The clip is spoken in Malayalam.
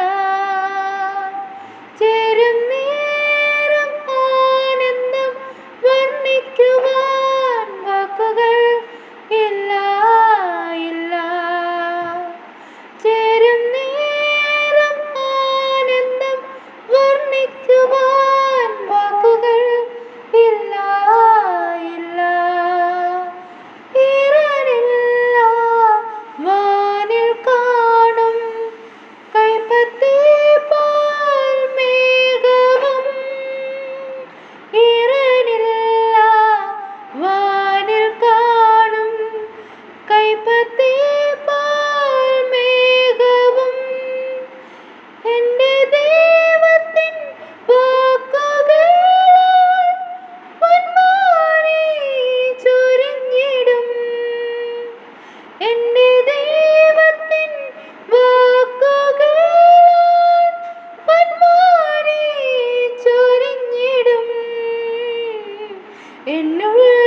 വിശ്വാസത്താൽ ചേരും നേരം ആനന്ദം വർണ്ണിക്കുവാൻ വാക്കുകൾ ഇല്ല ഇല്ല. ചേരും നേരം ആനന്ദം വർണ്ണിക്കുവാൻ വാക്കുകൾ ഇല്ല ഇല്ല. ഈറനില്ല വാനിൽ കാണും കൈപ്പത്തി പോൽ മേഘവും. ഈറനില്ല വാനിൽ കാണും കൈപ്പത്തി പോൽ മേഘവും. എൻ്റെ ദൈവത്തിൻ വാക്കുകളാൽ പൊന്മാരി ചൊരിഞ്ഞിടും. എൻ്റെ ദൈവത്തിൻ വാക്കുകളാൽ പൊന്മാരി ചൊരിഞ്ഞിടും. എന്നുള്ളിൽ